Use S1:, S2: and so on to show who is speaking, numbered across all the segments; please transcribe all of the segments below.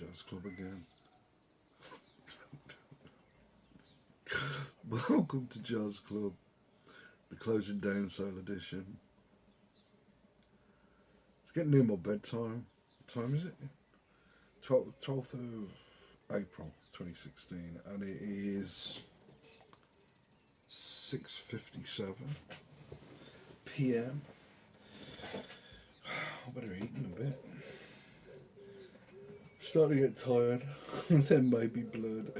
S1: Jazz Club again. Welcome to Jazz Club, the closing down sale edition. It's getting near my bedtime. What time is it? 12th of April 2016, and it is 6:57 p.m. I better eat in a bit. Starting to get tired. There may be blood.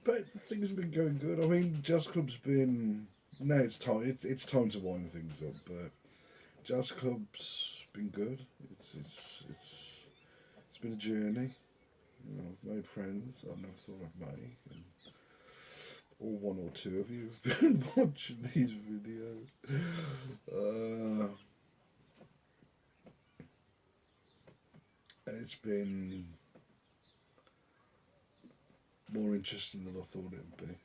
S1: But things have been going good. I mean, Jazz Club's been. No, it's time. It's time to wind things up. But Jazz Club's been good. It's been a journey. You know, I've made friends I never thought I'd make, and all one or two of you have been watching these videos. And it's been more interesting than I thought it would be.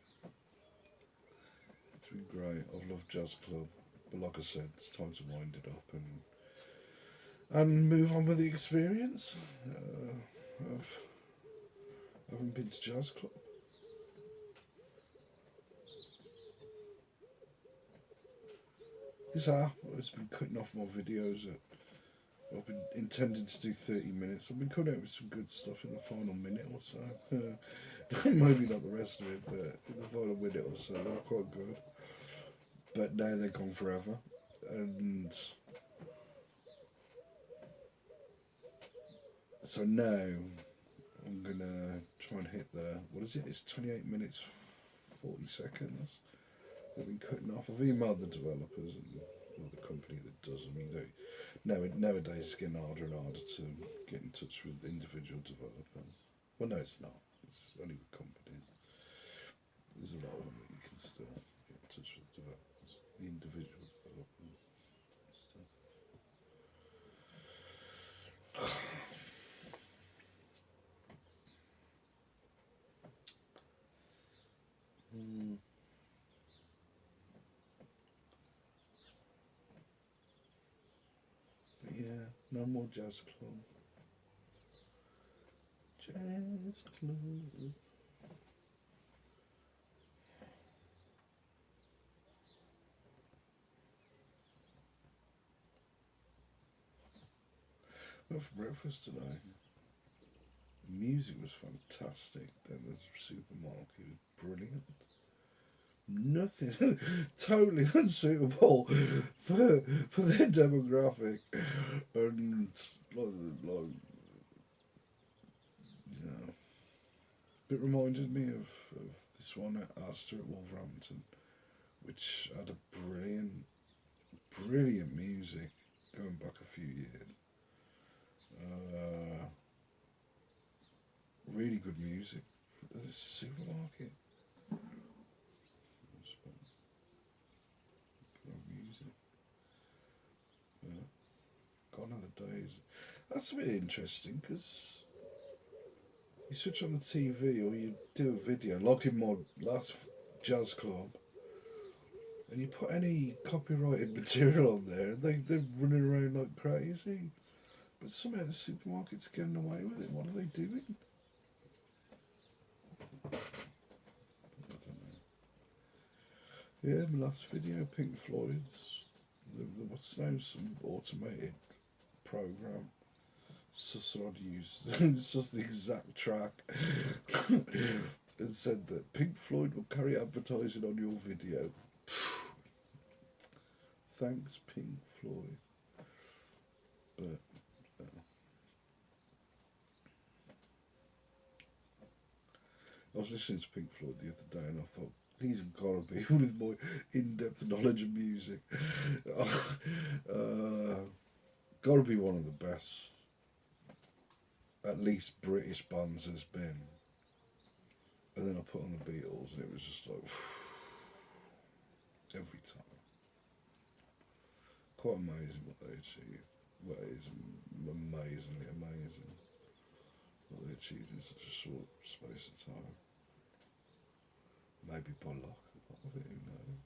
S1: It's been great. I've loved Jazz Club, but like I said, it's time to wind it up and move on with the experience of having been to Jazz Club. This app has been cutting off my videos. I've been intending to do 30 minutes. I've been cutting out with some good stuff in the final minute or so. Maybe not the rest of it, but in the final minute or so, they were quite good. But now they're gone forever. And so now I'm going to try and hit what is it? It's 28 minutes, 40 seconds. They've been cutting off. I've emailed the developers and the company that does them. Nowadays it's getting harder and harder to get in touch with individual developers. Well, no, it's not. It's only with companies. There's a lot of them that you can still get in touch with developers, the individual developers and stuff. But yeah, no more Jazz Club. Jazz Club. Went for breakfast today. The music was fantastic. Then the supermarket was brilliant. Nothing, totally unsuitable for their demographic, and like you know, it reminded me of this one at Astor at Wolverhampton, which had a brilliant music going back a few years. Really good music. This supermarket. Music. Gone are the days. That's a bit interesting because you switch on the TV or you do a video, like in my last Jazz Club, and you put any copyrighted material on there, and they're running around like crazy. But somehow the supermarket's getting away with it. What are they doing? I don't know. Yeah, my last video, Pink Floyd's. There was now some automated program. So I'd use it's just the exact track and said that Pink Floyd will carry advertising on your video. Thanks, Pink Floyd. But I was listening to Pink Floyd the other day and I thought, these have got to be, with my in-depth knowledge of music, got to be one of the best, at least British bands there's been. And then I put on the Beatles and it was just like, every time. Quite amazing what they achieved. Well, it is amazingly amazing what they achieved in such a short space of time. Maybe by luck, who knows?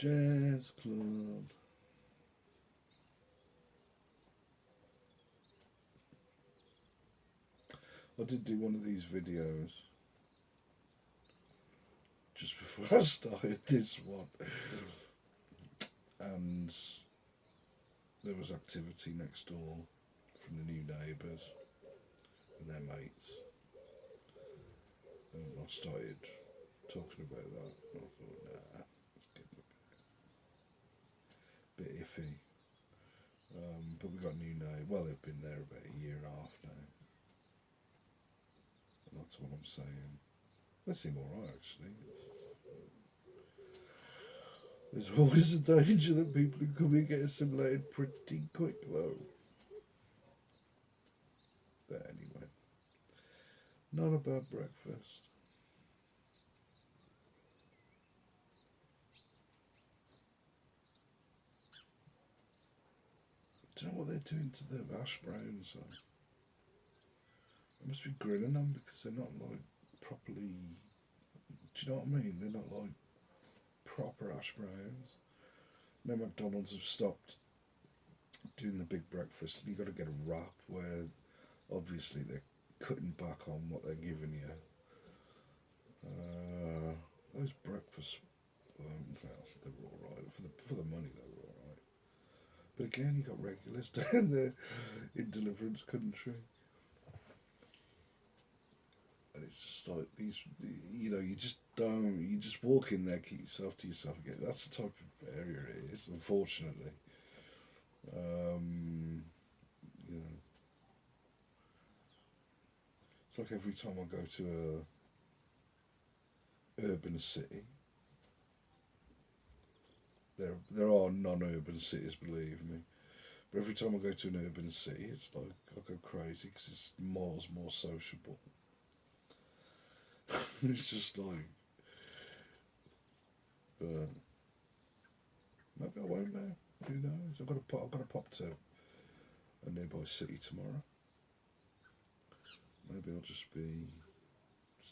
S1: Jazz Club. I did do one of these videos just before I started this one, and there was activity next door from the new neighbours and their mates, and I started talking about that. And I thought, nah, it's getting a bit iffy. But we got new neighbours. Well, they've been there about a year and a half now, and that's what I'm saying. They seem alright actually. There's always a danger that people who come in get assimilated pretty quick though. But anyway, not a bad breakfast. Do you know what they're doing to the hash browns though? They must be grilling them because they're not like properly. Do you know what I mean? They're not like proper hash browns. Now McDonald's have stopped doing the big breakfast, and you've got to get a wrap where obviously they're cutting back on what they're giving you. Those breakfast, well, they were all right for the money. They were all right, but again, you got regulars down there in Deliverance country, and it's just like these. You know, you just don't. You just walk in there, keep yourself to yourself again. That's the type of area it is, unfortunately. You know, it's like every time I go to a urban city. There are non-urban cities, believe me. But every time I go to an urban city, it's like I go crazy because it's miles more sociable. It's just like, maybe I won't now. Who knows? I've got to pop to a nearby city tomorrow. Maybe I'll just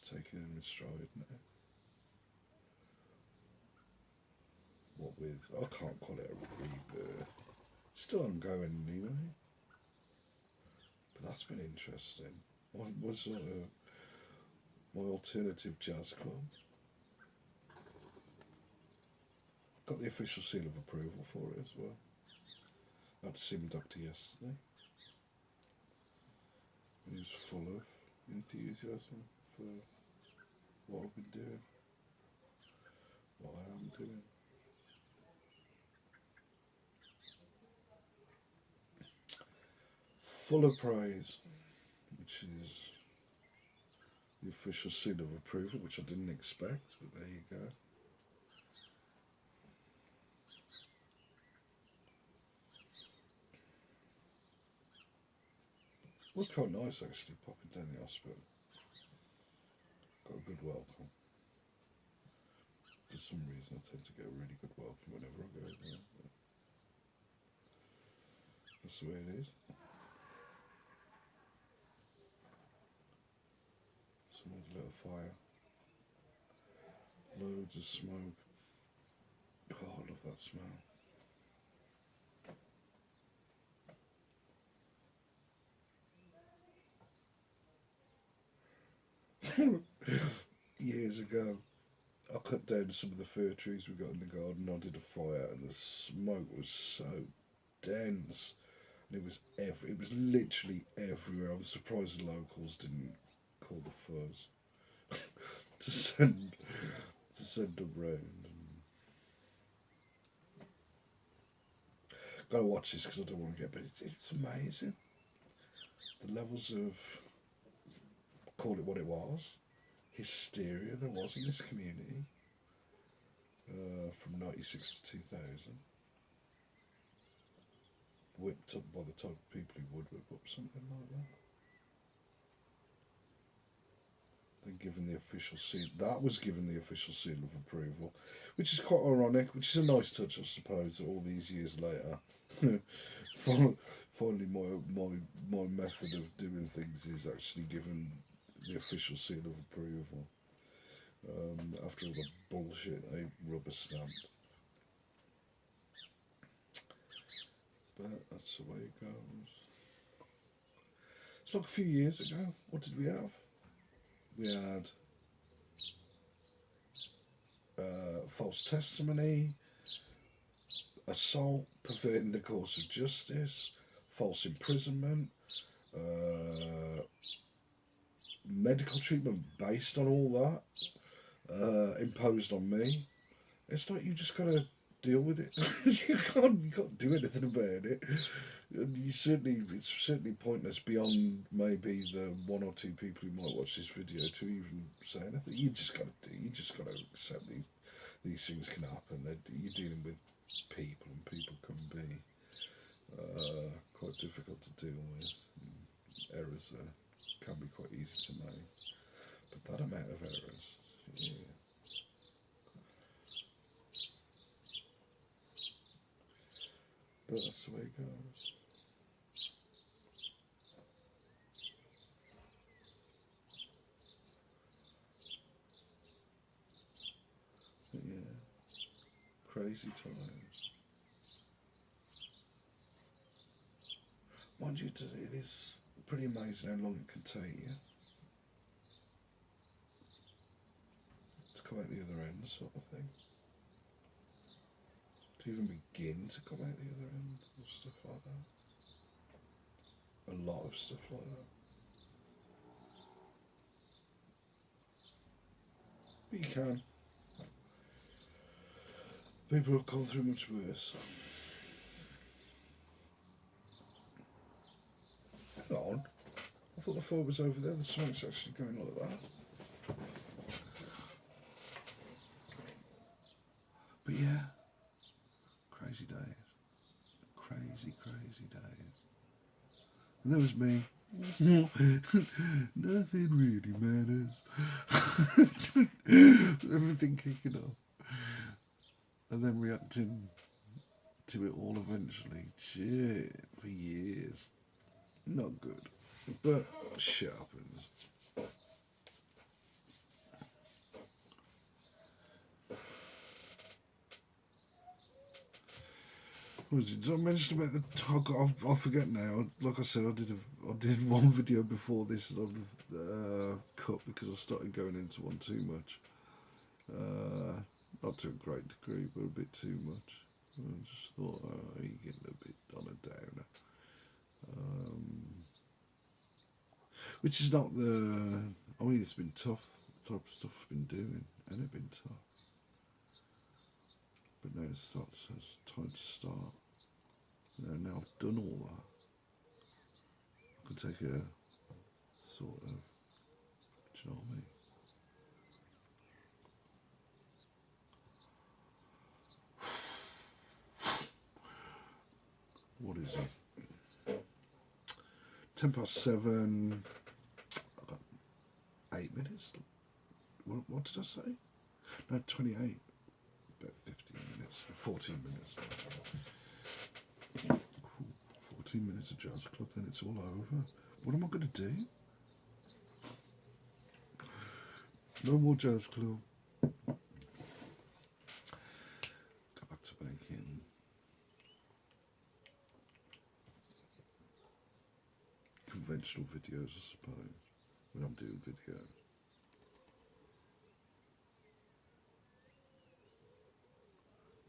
S1: taking it in stride now. What with? I can't call it a rebirth. Still ongoing anyway. But that's been interesting. What was my alternative jazz club? Got the official seal of approval for it as well. I had to see my doctor yesterday. He was full of enthusiasm for what I've been doing, what I am doing. Full of praise, which is the official seal of approval, which I didn't expect, but there you go. It was quite nice actually, popping down the hospital. Got a good welcome. For some reason, I tend to get a really good welcome whenever I go there. That's the way it is. Someone's lit a fire. Loads of smoke. Oh, I love that smell. Years ago, I cut down some of the fir trees we got in the garden. I did a fire, and the smoke was so dense, and it was literally everywhere. I was surprised the locals didn't call the fuzz to send them round. Gotta watch this because I don't want to get, but it's amazing the levels of, call it what it was, hysteria there was in this community from '96 to 2000, whipped up by the type of people who would whip up something like that. Then given the official seal, that was given the official seal of approval, which is quite ironic, which is a nice touch, I suppose, all these years later. Finally, my method of doing things is actually given the official seal of approval. After all the bullshit they rubber stamped. But that's the way it goes. It's like a few years ago. What did we have? We had false testimony, assault, perverting the course of justice, false imprisonment, medical treatment based on all that, imposed on me. It's like you just gotta deal with it. You can't do anything about it. And it's certainly pointless beyond maybe the one or two people who might watch this video to even say anything. You just gotta accept these things can happen. That you're dealing with people, and people can be quite difficult to deal with. Errors can be quite easy to make, but that amount of errors, yeah. But that's the way it goes. But yeah, crazy times. Mind you, it is pretty amazing how long it can take you to come out the other end, sort of thing. To even begin to come out the other end of stuff like that. A lot of stuff like that. But you can. People have gone through much worse. Hang on. I thought the fire was over there. The smoke's actually going like that. But yeah. Crazy days. Crazy days. And there was me. Nothing really matters. Everything kicking off. And then reacting to it all eventually. Shit, for years. Not good. But shit happens. Did I mention about the? I forget now. Like I said, I did one video before this that I've cut because I started going into one too much. Not to a great degree, but a bit too much. I just thought, you're getting a bit on a downer. Which is not the. I mean, it's been tough. The type of stuff I've been doing, and it's been tough. But now it's time to start. Now I've done all that, I can take a sort of, do you know what I mean? What is it? 7:10. I've got 8 minutes. What did I say? No, 28. About 15 minutes. 14 minutes. Cool. 14 minutes of Jazz Club, then it's all over. What am I going to do? No more Jazz Club. Go back to banking. Conventional videos, I suppose, when I'm doing video.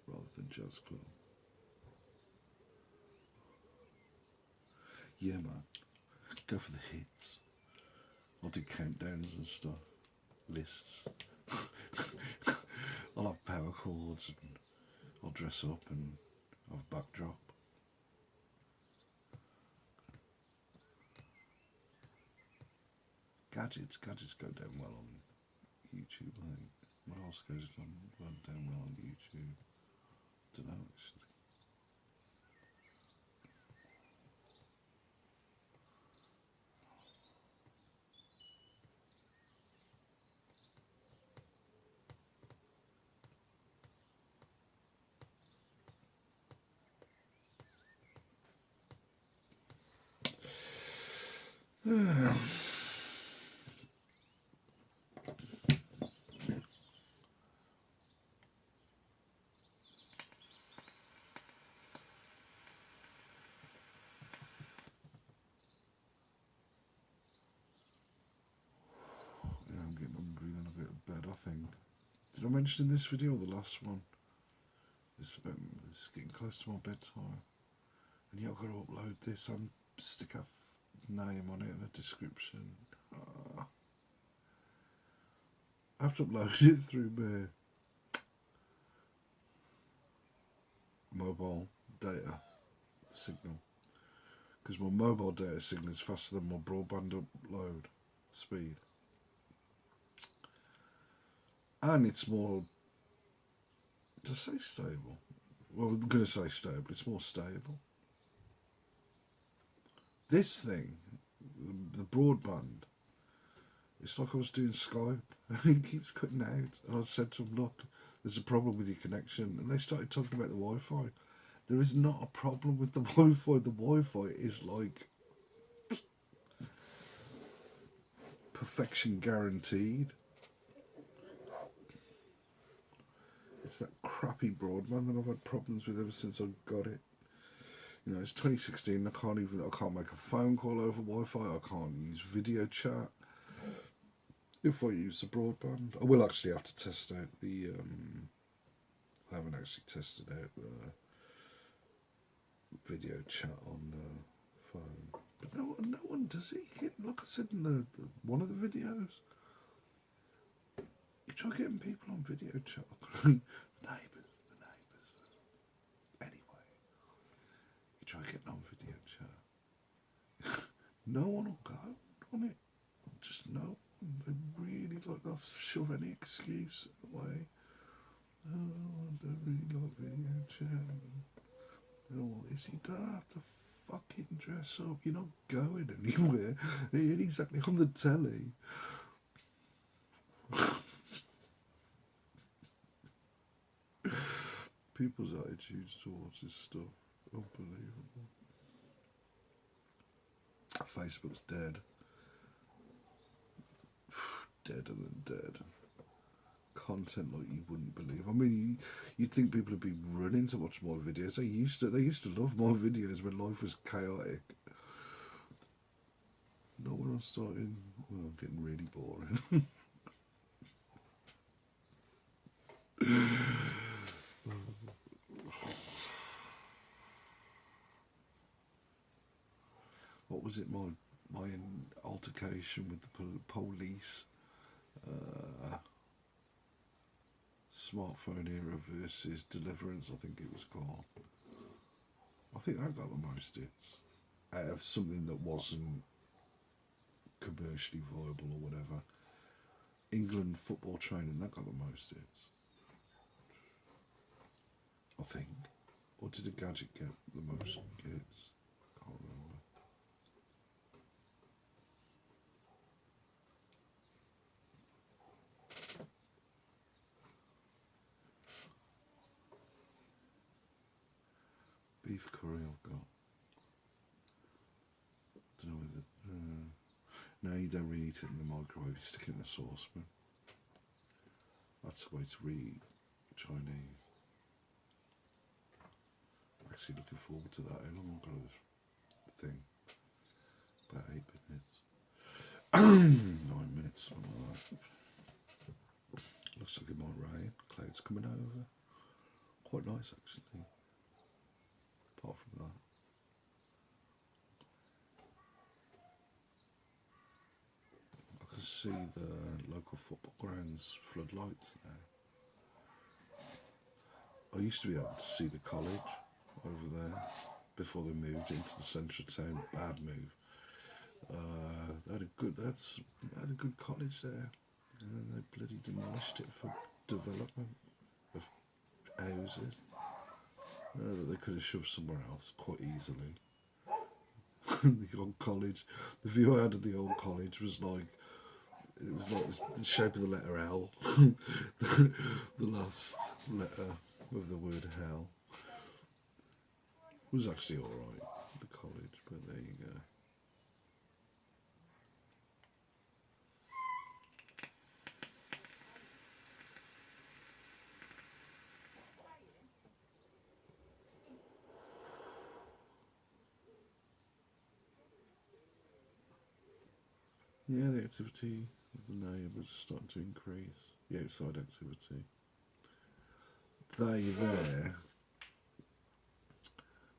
S1: Rather than Jazz Club. Yeah, man. Go for the hits. I'll do countdowns and stuff. Lists. I'll have power chords and I'll dress up and have a backdrop. Gadgets go down well on YouTube. Like, what else goes down well on YouTube? I don't know actually. Did I mention in this video or the last one? It's getting close to my bedtime. And yeah, I've got to upload this and stick a name on it and a description. I have to upload it through my mobile data signal, because my mobile data signal is faster than my broadband upload speed, and it's more, to say stable, well, I'm going to say stable, it's more stable. This thing, the broadband, it's like I was doing Skype and it keeps cutting out, and I said to them, look, there's a problem with your connection, and they started talking about the Wi-Fi. There is not a problem with the Wi-Fi. The Wi-Fi is like perfection guaranteed. It's that crappy broadband that I've had problems with ever since I got it. You know, it's 2016. I can't make a phone call over Wi-Fi. I can't use video chat if I use the broadband. I will actually have to test out the. I haven't actually tested out the video chat on the phone, but no one does it. Like I said in one of the videos, you try getting people on video chat. the neighbours. Anyway, you try getting on video chat. No one will go on it. Just no. They really like, they'll shove any excuse away. Oh, I don't really like video chat. Oh, is you don't have to fucking dress up. You're not going anywhere. You ain't exactly on the telly. People's attitudes towards this stuff, unbelievable. Facebook's dead. Deader than dead. Content like you wouldn't believe. I mean, you'd think people would be running to watch more videos. They used to love more videos when life was chaotic. Not when I'm starting. Well, I'm getting really boring. What was it? My altercation with the police. Smartphone era versus Deliverance, I think it was called. I think that got the most hits out of something that wasn't commercially viable or whatever. England football training, that got the most hits, I think. Or did a gadget get the most hits? Can't remember. Beef curry I've got. Don't know whether. No, you don't reheat it in the microwave, you stick it in a saucepan. That's the way to reheat Chinese. I'm actually looking forward to that. How long ago this thing? About 8 minutes. 9 minutes, something like that. Looks like it might rain. Clouds coming over. Quite nice actually. Apart from that. I can see the local football grounds floodlights now. I used to be able to see the college over there before they moved into the centre of town. Bad move. They had a good college there, and then they bloody demolished it for development of houses that they could have shoved somewhere else quite easily. The old college, the view I had of the old college was like, it was like the shape of the letter L, the last letter of the word hell. It was actually alright, the college, but there you go. Yeah, the activity of the neighbours is starting to increase. The outside activity. they there,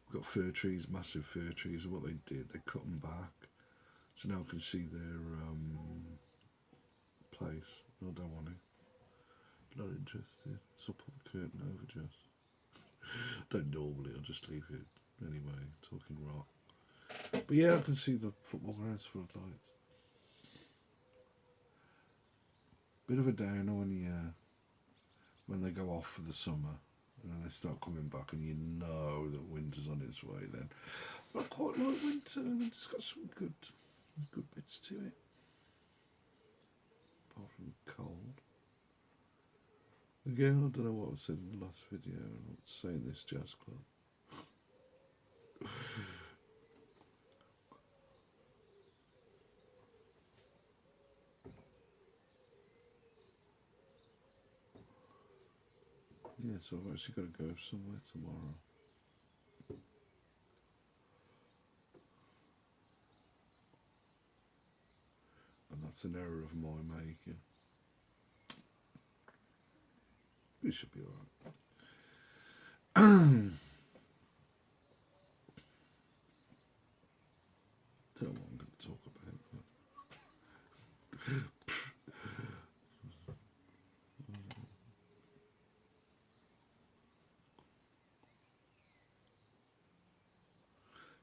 S1: we've got fir trees, massive fir trees, and what they did, they cut them back. So now I can see their place. No, I don't want it. Not interested. So I'll pull the curtain over just. Don't normally, I'll just leave it anyway, talking rot. But yeah, I can see the football grounds floodlights. Bit of a downer when they go off for the summer and then they start coming back and you know that winter's on its way then. But I quite like winter, and it's got some good bits to it. Apart from cold. Again, I don't know what I said in the last video. I'm not saying this jazz club. Yeah, so I've actually got to go somewhere tomorrow. And that's an error of my making. It should be alright. Don't know what I'm going to talk about.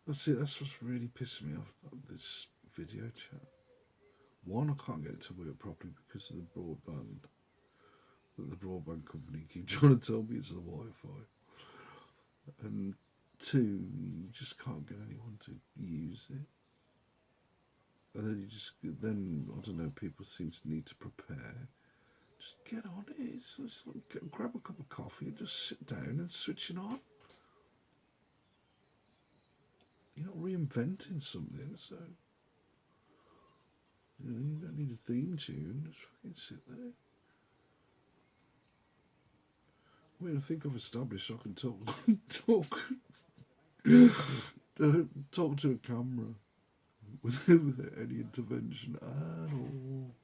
S1: That's it, that's what's really pissing me off about this video chat. One, I can't get it to work properly because of the broadband. That the broadband company keep trying to tell me it's the Wi-Fi. And two, you just can't get anyone to use it. And then I don't know, people seem to need to prepare. Just get on it. It's like, grab a cup of coffee and just sit down and switch it on. You're not reinventing something, so you don't need a theme tune. Just fucking sit there. I mean, I think I've established I can talk to a camera without any intervention at all.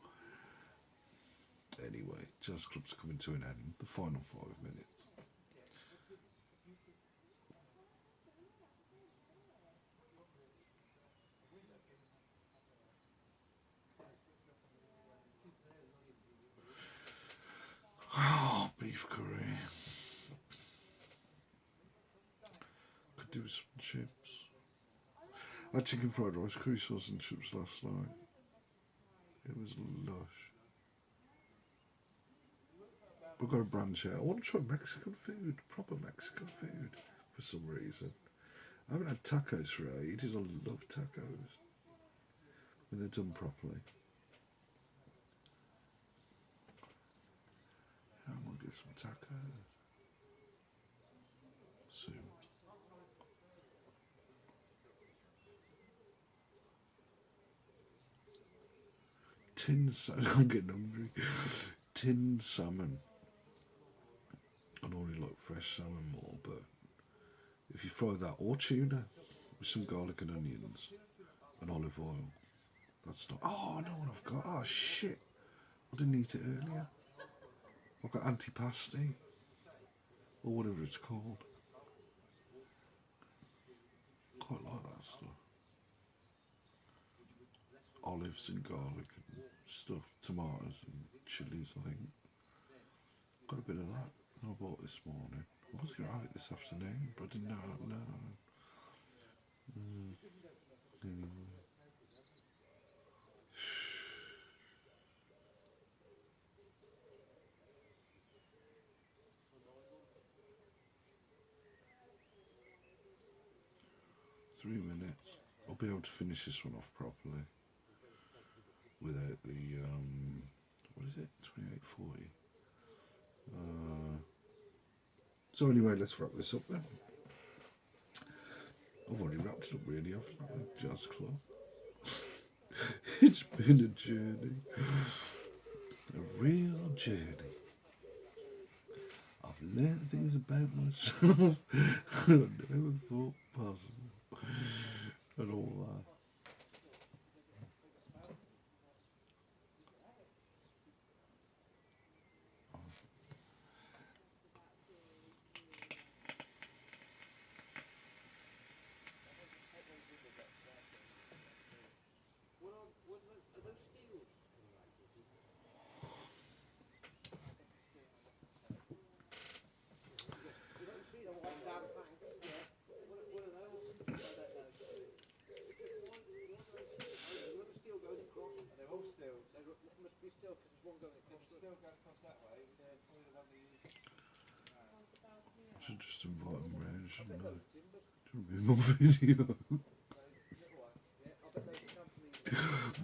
S1: Anyway, Jazz Club's coming to an end. The final 5 minutes. Oh, beef curry. Could do with some chips. I had chicken fried rice, curry sauce and chips last night. It was lush. We've got to branch out. I want to try Mexican food, proper Mexican food, for some reason. I haven't had tacos for ages. I love tacos when they're done properly. I'm gonna get some tacos soon. Tinned salmon. I'm getting hungry. Tinned salmon. I normally like fresh salmon more, but if you fry that or tuna with some garlic and onions and olive oil, that's not. Oh, I know what I've got. Oh shit! I didn't eat it earlier. I've got antipasti or whatever it's called. Quite like that stuff. Olives and garlic and stuff, tomatoes and chilies, I think. Got a bit of that. I bought this morning. I was going to have it this afternoon, but I didn't know. Anyway. 3 minutes. I'll be able to finish this one off properly without the what is it? 2840. So anyway, let's wrap this up then. I've already wrapped it up really, haven't I? Jazz Club. It's been a journey. A real journey. I've learned things about myself I never thought possible. And all that. Should just invite them round, shouldn't I? Shouldn't be in my video.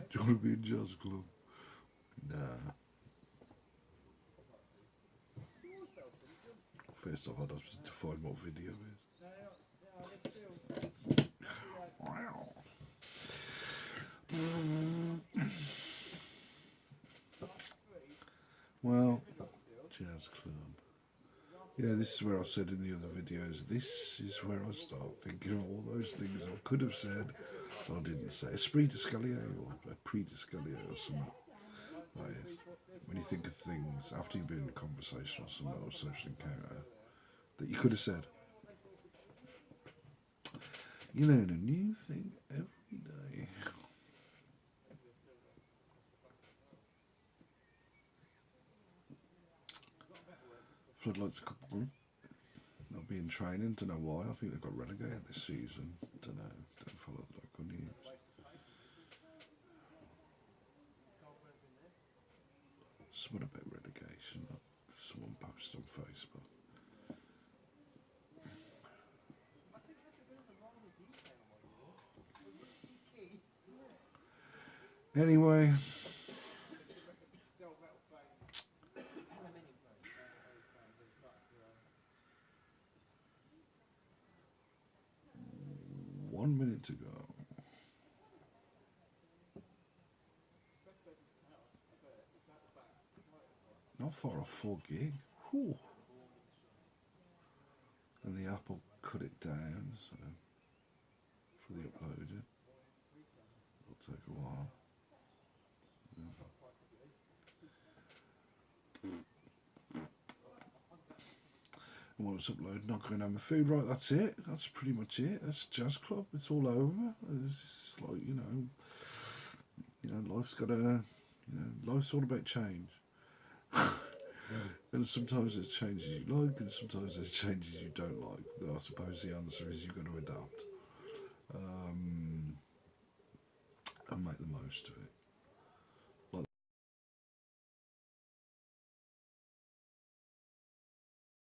S1: Do you want to be in Jazz Club? Nah. First off, I'd have to define what video is. Wow. Well, Jazz Club. Yeah, this is where I said in the other videos, this is where I start thinking of all those things I could have said that I didn't say. Esprit d'escalier or a prix d'escalier or something. That is. When you think of things after you've been in a conversation or something or social encounter that you could have said. You learn a new thing every day. Floodlights couple. They'll be in training. Don't know why. I think they've got relegated this season. Don't know. Don't follow the local news. Someone about relegation. Someone posted on Facebook. Anyway. One minute to go. Not far off 4 gig. Whew. And the app will cut it down, so for the uploading. It'll take a while. And once uploaded, not going to have my food. Right, that's it. That's pretty much it. That's Jazz Club. It's all over. It's like, you know, life's got a, life's all about change. And sometimes there's changes you like, and sometimes there's changes you don't like. Though I suppose the answer is you've got to adapt and make the most of it.